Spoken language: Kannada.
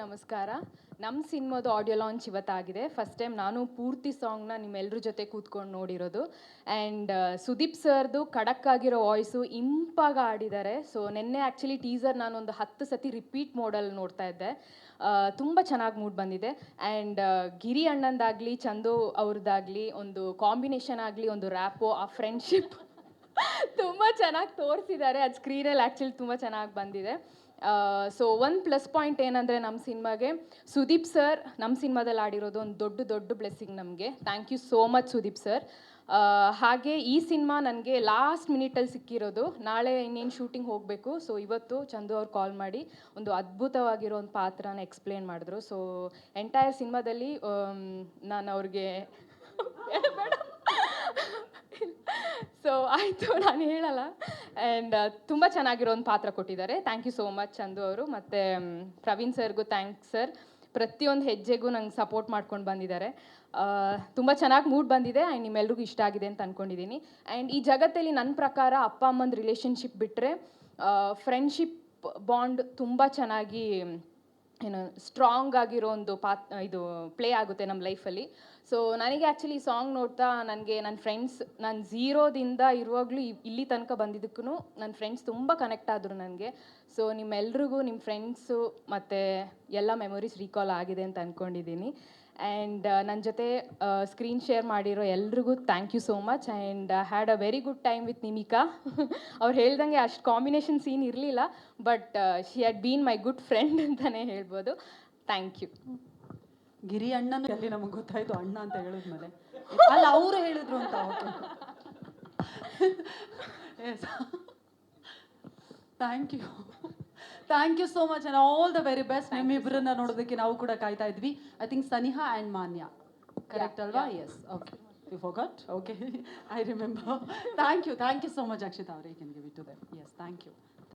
ನಮಸ್ಕಾರ. ನಮ್ಮ ಸಿನಿಮಾದು ಆಡಿಯೋ ಲಾಂಚ್ ಇವತ್ತಾಗಿದೆ. ಫಸ್ಟ್ ಟೈಮ್ ನಾನು ಪೂರ್ತಿ ಸಾಂಗ್ನ ನಿಮ್ಮೆಲ್ಲರ ಜೊತೆ ಕೂತ್ಕೊಂಡು ನೋಡಿರೋದು. ಆ್ಯಂಡ್ ಸುದೀಪ್ ಸರ್ದು ಖಡಕ್ ಆಗಿರೋ ವಾಯ್ಸು ಇಂಪಾಗಿ ಆಡಿದ್ದಾರೆ. ಸೊ ನಿನ್ನೆ ಆ್ಯಕ್ಚುಲಿ ಟೀಸರ್ ನಾನೊಂದು 10 ಸತಿ ರಿಪೀಟ್ ಮೋಡಲ್ಲಿ ನೋಡ್ತಾ ಇದ್ದೆ. ತುಂಬ ಚೆನ್ನಾಗಿ ಮೂಡ್ ಬಂದಿದೆ. ಆ್ಯಂಡ್ ಗಿರಿ ಅಣ್ಣಂದಾಗಲಿ ಚಂದು ಅವ್ರದ್ದಾಗಲಿ ಒಂದು ಕಾಂಬಿನೇಷನ್ ಆಗಲಿ, ಒಂದು ರ್ಯಾಪು, ಆ ಫ್ರೆಂಡ್ಶಿಪ್ ತುಂಬ ಚೆನ್ನಾಗಿ ತೋರಿಸಿದ್ದಾರೆ. ಅದು ಸ್ಕ್ರೀನಲ್ಲಿ ಆ್ಯಕ್ಚುಲಿ ತುಂಬ ಚೆನ್ನಾಗಿ ಬಂದಿದೆ. ಸೊ ಒಂದು ಪ್ಲಸ್ ಪಾಯಿಂಟ್ ಏನಂದರೆ ನಮ್ಮ ಸಿನಿಮಾಗೆ ಸುದೀಪ್ ಸರ್ ನಮ್ಮ ಸಿನಿಮಾದಲ್ಲಿ ಆಡಿರೋದು ಒಂದು ದೊಡ್ಡ ಬ್ಲೆಸ್ಸಿಂಗ್ ನಮಗೆ. Thank you so much Sudeep sir. ಹಾಗೆ ಈ ಸಿನಿಮಾ ನನಗೆ ಲಾಸ್ಟ್ ಮಿನಿಟಲ್ಲಿ ಸಿಕ್ಕಿರೋದು. ನಾಳೆ ಇನ್ನೇನು ಶೂಟಿಂಗ್ ಹೋಗಬೇಕು. ಸೊ ಇವತ್ತು ಚಂದು ಅವ್ರು ಕಾಲ್ ಮಾಡಿ ಒಂದು ಅದ್ಭುತವಾಗಿರೋ ಒಂದು ಪಾತ್ರನ ಎಕ್ಸ್ಪ್ಲೇನ್ ಮಾಡಿದ್ರು. ಸೊ ಎಂಟೈರ್ ಸಿನಿಮಾದಲ್ಲಿ ನಾನು ಅವ್ರಿಗೆ ಸೊ ಆಯಿತು, ನಾನು ಹೇಳಲ್ಲ. ಆ್ಯಂಡ್ ತುಂಬ ಚೆನ್ನಾಗಿರೋ ಒಂದು ಪಾತ್ರ ಕೊಟ್ಟಿದ್ದಾರೆ. Thank you so much Chandu ಅವರು. ಮತ್ತು ಪ್ರವೀಣ್ ಸರ್ಗೂ ಥ್ಯಾಂಕ್ಸ್ ಸರ್. ಪ್ರತಿಯೊಂದು ಹೆಜ್ಜೆಗೂ ನಂಗೆ ಸಪೋರ್ಟ್ ಮಾಡ್ಕೊಂಡು ಬಂದಿದ್ದಾರೆ. ತುಂಬ ಚೆನ್ನಾಗಿ ಮೂಡ್ ಬಂದಿದೆ. ಆ್ಯಂಡ್ ನಿಮ್ಮೆಲ್ರಿಗೂ ಇಷ್ಟ ಆಗಿದೆ ಅಂತ ಅಂದ್ಕೊಂಡಿದ್ದೀನಿ. ಆ್ಯಂಡ್ ಈ ಜಗತ್ತಲ್ಲಿ ನನ್ನ ಪ್ರಕಾರ ಅಪ್ಪ ಅಮ್ಮಂದು ರಿಲೇಷನ್ಶಿಪ್ ಬಿಟ್ಟರೆ ಫ್ರೆಂಡ್ಶಿಪ್ ಬಾಂಡ್ ತುಂಬ ಚೆನ್ನಾಗಿ ಸ್ಟ್ರಾಂಗ್ ಆಗಿರೋ ಒಂದು ಇದು ಪ್ಲೇ ಆಗುತ್ತೆ ನಮ್ಮ ಲೈಫಲ್ಲಿ. ಸೊ ನನಗೆ ಆ್ಯಕ್ಚುಲಿ ಈ ಸಾಂಗ್ ನೋಡ್ತಾ ನನಗೆ ನನ್ನ ಫ್ರೆಂಡ್ಸ್, ನಾನು ಝೀರೋದಿಂದ ಇರುವಾಗಲೂ ಇಲ್ಲಿ ತನಕ ಬಂದಿದ್ದಕ್ಕೂ ನನ್ನ ಫ್ರೆಂಡ್ಸ್ ತುಂಬ ಕನೆಕ್ಟ್ ಆದರು ನನಗೆ. ಸೊ ನಿಮ್ಮೆಲ್ರಿಗೂ ನಿಮ್ಮ ಫ್ರೆಂಡ್ಸು ಮತ್ತು ಎಲ್ಲ ಮೆಮೊರೀಸ್ ರೀಕಾಲ್ ಆಗಿದೆ ಅಂತ ಅಂದ್ಕೊಂಡಿದ್ದೀನಿ. ಆ್ಯಂಡ್ ನನ್ನ ಜೊತೆ ಸ್ಕ್ರೀನ್ ಶೇರ್ ಮಾಡಿರೋ ಎಲ್ರಿಗೂ thank you so much. And had a very good time with Nimika. ಅವ್ರು ಹೇಳ್ದಂಗೆ ಅಷ್ಟು ಕಾಂಬಿನೇಷನ್ ಸೀನ್ ಇರಲಿಲ್ಲ, but she had been my good friend ಅಂತಲೇ ಹೇಳ್ಬೋದು. Thank you. ಗಿರಿ ಅಣ್ಣನೂ ಎಲ್ಲಿ ನಮಗೆ ಗೊತ್ತಾಯ್ತು ಅಣ್ಣ ಅಂತ ಹೇಳಿದ್ಮೇಲೆ, ಅಲ್ಲ ಅವರು ಹೇಳಿದ್ರು ಅಂತ. Thank you so much and all the very best. ನಿಮ್ಮಿಬ್ಬರನ್ನ ನೋಡೋದಕ್ಕೆ ನಾವು ಕೂಡ ಕಾಯ್ತಾ ಇದ್ವಿ. I think Saniha and Manya, correct ಅಲ್ವಾ? Yes, okay, you forgot. Okay, I remember. Thank you so much Akshita ಅವರೇ. You can give it to them. Yes, thank you.